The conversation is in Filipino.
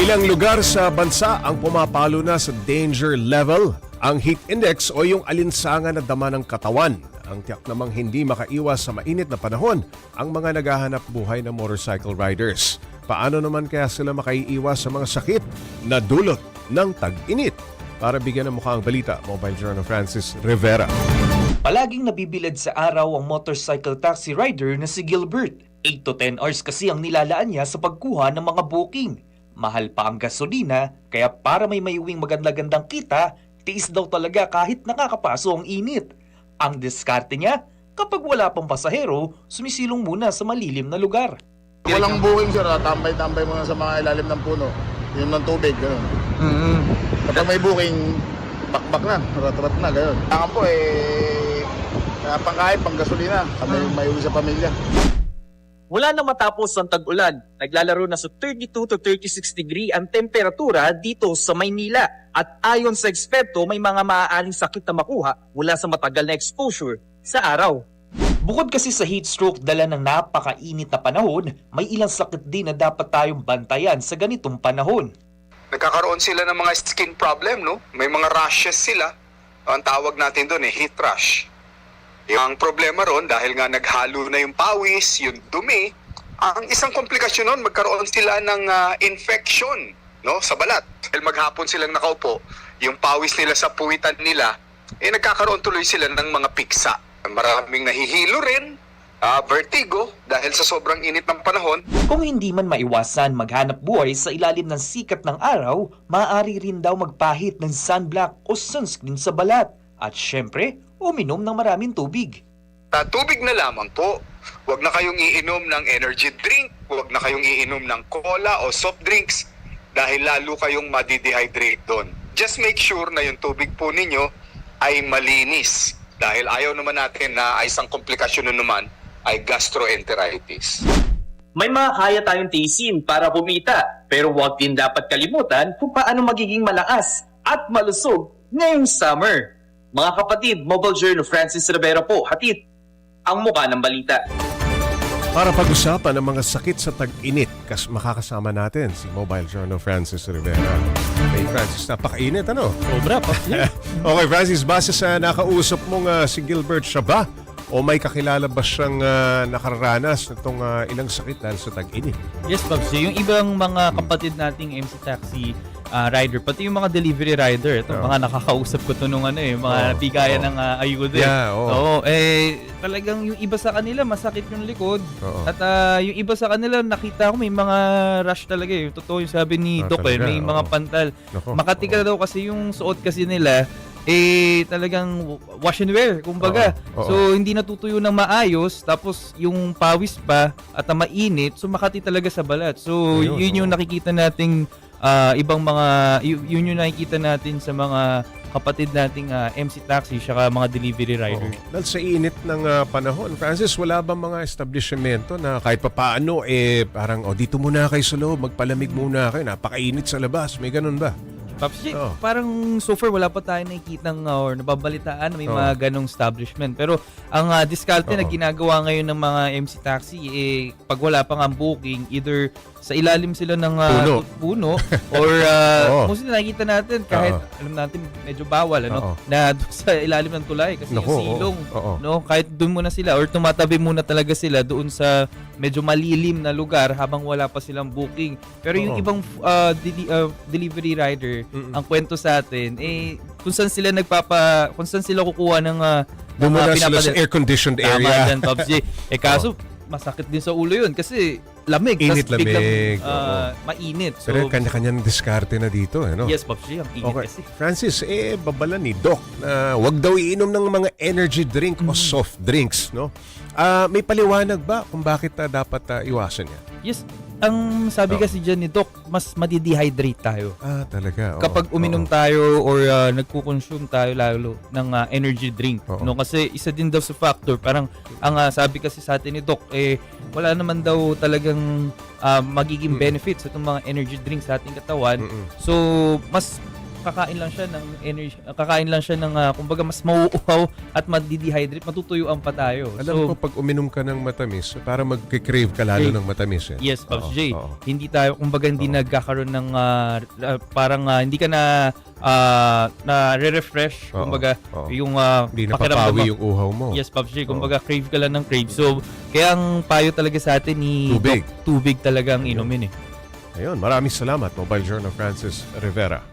Ilang lugar sa bansa ang pumapalo na sa danger level. Ang heat index o yung alinsangan na dama ng katawan. Ang tiyak namang hindi makaiwas sa mainit na panahon ang mga naghahanap buhay na motorcycle riders. Paano naman kaya sila makaiiwas sa mga sakit na dulot ng tag-init? Para bigyan ng mukha ang balita, Mobile Journal Francis Rivera. Palaging nabibilad sa araw ang motorcycle taxi rider na si Gilbert. 8 to 10 hours kasi ang nilalaan niya sa pagkuha ng mga booking. Mahal pa ang gasolina, kaya para may mayuwing maganda-gandang kita, tiis daw talaga kahit nakakapaso ang init. Ang diskarte niya, kapag wala pang pasahero, sumisilong muna sa malilim na lugar. Walang booking sir, tambay-tambay muna sa mga ilalim ng puno. Yung ng tubig, gano'n. Kapag may booking, bakbak na, rat-rat na, gano'n. Kailangan po pangkain, pang gasolina, kami may uwi sa pamilya. Wala na matapos ang tag-ulan. Naglalaro na sa 32 to 36 degree ang temperatura dito sa Maynila. At ayon sa eksperto, may mga maaaring sakit na makuha mula sa matagal na exposure sa araw. Bukod kasi sa heat stroke dala ng napakainit na panahon, may ilang sakit din na dapat tayong bantayan sa ganitong panahon. Nagkakaroon sila ng mga skin problem, no? May mga rashes sila. Ang tawag natin doon heat rash. Yung problema ron, dahil nga naghalo na yung pawis, yung dumi, ang isang komplikasyon nun, magkaroon sila ng infection, no, sa balat. Dahil maghapon silang nakaupo, yung pawis nila sa puwitan nila, nagkakaroon tuloy sila ng mga piksa. Maraming nahihilo rin, vertigo, dahil sa sobrang init ng panahon. Kung hindi man maiwasan maghanap buhay sa ilalim ng sikat ng araw, maaari rin daw magpahit ng sunblock o sunscreen sa balat. At syempre, uminom ng maraming tubig. Tubig na lamang po. Huwag na kayong iinom ng energy drink, huwag na kayong iinom ng cola o soft drinks dahil lalo kayong madidehydrate doon. Just make sure na yung tubig po ninyo ay malinis dahil ayaw naman natin na isang komplikasyon naman ay gastroenteritis. May mga kaya tayong tiisin para kumita, pero huwag din dapat kalimutan kung paano magiging malakas at malusog ngayong summer. Mga kapatid, Mobile Journal Francis Rivera po, hatid ang mukha ng balita. Para pag-usapan ang mga sakit sa tag-init, makakasama natin si Mobile Journal Francis Rivera. Hey Francis, napakainit ano? Sobra pa. Okay Francis, base sa nakausap mong si Gilbert, siya ba? O may kakilala ba siyang nakararanas nitong ilang sakit dahil sa tag-init? Yes, Babsi. Yung ibang mga kapatid nating MC Taxi rider, pati yung mga delivery rider, ito mga nakakausap ko to nung mga bigaya ng ayuda. Yeah, Talagang yung iba sa kanila masakit yung likod. At yung iba sa kanila nakita ko may mga rush talaga eh. Totoo yung sabi ni Doc may mga pantal. Makati ka daw kasi yung suot kasi nila talagang wash and wear, kumbaga. So, hindi natutuyo ng maayos, tapos yung pawis pa at mainit, so makati talaga sa balat. So, yun yung nakikita nating ibang mga, yun yung nakikita natin sa mga kapatid nating MC Taxi saka mga delivery rider. Dahil sa init ng panahon, Francis, wala bang mga establishmento na kahit papaano, parang, dito muna kayo sa loob, magpalamig muna kayo, napakainit sa labas, may ganun ba? Paps, parang so far wala pa tayo nakikitang or nababalitaan na may mga ganong establishment. Pero ang diskarte na ginagawa ngayon ng mga MC Taxi, pag wala pang ang booking, either sa ilalim sila ng puno or mostly nakikita natin kahit alam natin medyo bawal na sa ilalim ng tulay kasi yung silong kahit doon muna sila or tumatabi muna talaga sila doon sa medyo malilim na lugar habang wala pa silang booking. Pero yung ibang delivery rider, ang kwento sa atin kung saan sila kung saan sila kukuha ng muna sila sa air-conditioned area. Tama dyan, Babsi. Kaso masakit din sa ulo yun kasi lamig. Init-lamig. Mainit. So, pero kanya-kanyang diskarte na dito. Yes, Babsi. Ang init kasi. Francis, babala ni Doc na wag daw iinom ng mga energy drink o soft drinks. No? May paliwanag ba kung bakit dapat iwasan yan? Yes. Ang sabi kasi dyan ni Doc, mas madidehydrate tayo. Talaga? Kapag uminom tayo or nagko-consume tayo lalo ng energy drink. No? Kasi isa din daw sa factor. Parang ang sabi kasi sa atin ni Doc, wala naman daw talagang magiging benefits sa itong mga energy drinks sa ating katawan. So, mas kakain lang siya ng energy, kakain lang siya ng kumbaga mas mauuhaw at madi-dehydrate, matutuyuan pa tayo. Alam ko pag uminom ka ng matamis, para mag-crave ka lalo ng matamis. Eh. Yes, Pops Oo, J. oo. Hindi tayo, kumbaga hindi nagkakaroon ng parang hindi ka na re-refresh, Oo, kumbaga oo. yung Hindi pakiramdam napapawi mo. yung uhaw mo. Yes, Pops J. Kumbaga crave ka lang ng crave. So, kaya ang payo talaga sa atin ni Tubig. Doc, tubig talaga ang inumin eh. Ayun, maraming salamat, Mobile Journal Francis Rivera.